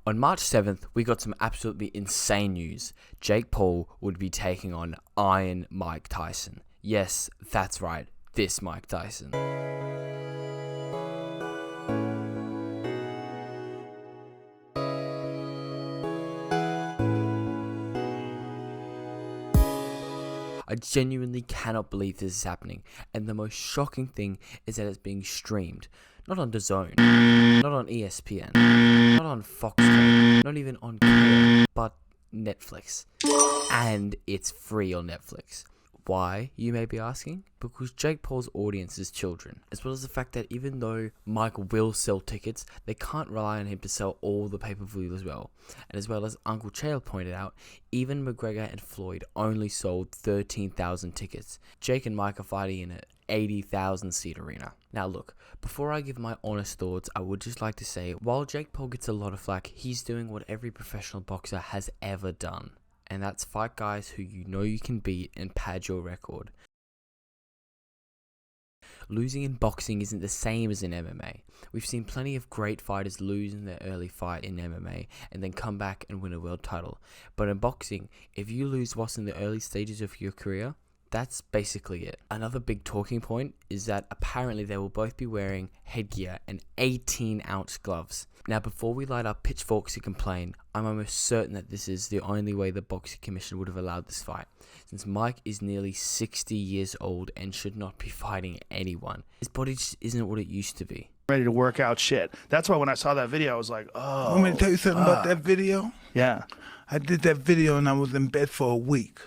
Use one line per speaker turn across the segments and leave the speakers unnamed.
On March 7th, we got some absolutely insane news. Jake Paul would be taking on Iron Mike Tyson. Yes, that's right, this Mike Tyson. I genuinely cannot believe this is happening, and the most shocking thing is that it's being streamed. Not on DAZN, not on ESPN, not on Fox, not even on K, but Netflix. And it's free on Netflix. Why, you may be asking? Because Jake Paul's audience is children, as well as the fact that even though Mike will sell tickets, they can't rely on him to sell all the pay-per-view as well. And as well as Uncle Chael pointed out, even McGregor and Floyd only sold 13,000 tickets. Jake and Mike are fighting in an 80,000 seat arena. Now look, before I give my honest thoughts, I would just like to say, while Jake Paul gets a lot of flack, he's doing what every professional boxer has ever done. And that's fight guys who you know you can beat and pad your record. Losing in boxing isn't the same as in MMA. We've seen plenty of great fighters lose in their early fight in MMA and then come back and win a world title. But in boxing, if you lose what's in the early stages of your career, that's basically it. Another big talking point is that apparently they will both be wearing headgear and 18-ounce gloves. Now, before we light up pitchforks to complain, I'm almost certain that this is the only way the Boxing Commission would have allowed this fight, since Mike is nearly 60 years old and should not be fighting anyone. His body just isn't what it used to be.
Ready to work out shit. That's why when I saw that video, I was like, oh.
Want me to tell you something about that video?
Yeah.
I did that video and I was in bed for a week.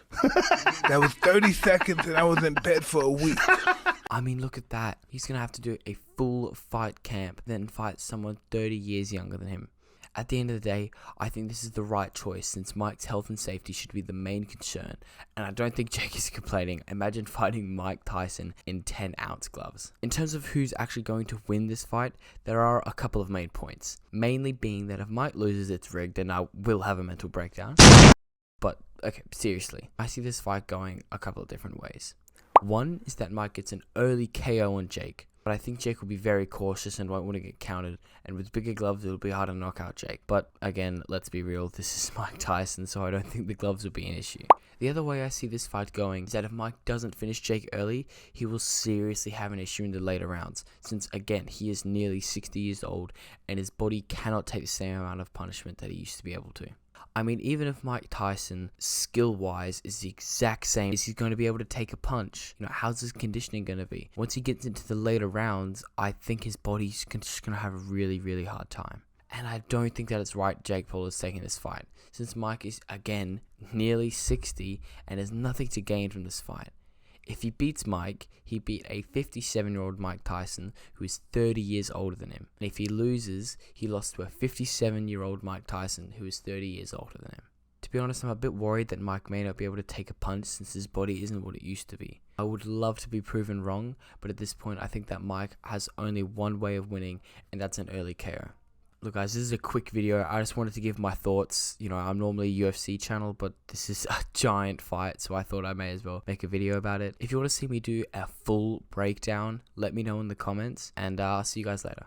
That was 30 seconds and I was in bed for a week.
I mean, look at that. He's going to have to do a full fight camp, then fight someone 30 years younger than him. At the end of the day, I think this is the right choice, since Mike's health and safety should be the main concern, and I don't think Jake is complaining. Imagine fighting Mike Tyson in 10-ounce gloves. In terms of who's actually going to win this fight, there are a couple of main points, mainly being that if Mike loses, it's rigged and I will have a mental breakdown. But, okay, seriously, I see this fight going a couple of different ways. One is that Mike gets an early KO on Jake, but I think Jake will be very cautious and won't want to get countered, and with bigger gloves it'll be hard to knock out Jake. But again, let's be real, this is Mike Tyson, so I don't think the gloves will be an issue. The other way I see this fight going is that if Mike doesn't finish Jake early, he will seriously have an issue in the later rounds, since again, he is nearly 60 years old and his body cannot take the same amount of punishment that he used to be able to. I mean, even if Mike Tyson, skill-wise, is the exact same, is he going to be able to take a punch? You know, how's his conditioning going to be? Once he gets into the later rounds, I think his body's just going to have a really, really hard time. And I don't think that it's right Jake Paul is taking this fight, since Mike is, again, nearly 60 and has nothing to gain from this fight. If he beats Mike, he beat a 57-year-old Mike Tyson who is 30 years older than him. And if he loses, he lost to a 57-year-old Mike Tyson who is 30 years older than him. To be honest, I'm a bit worried that Mike may not be able to take a punch since his body isn't what it used to be. I would love to be proven wrong, but at this point I think that Mike has only one way of winning, and that's an early KO. Look guys, this is a quick video. I just wanted to give my thoughts. You know, I'm normally a UFC channel, but this is a giant fight, so I thought I may as well make a video about it. If you want to see me do a full breakdown, let me know in the comments, and I'll see you guys later.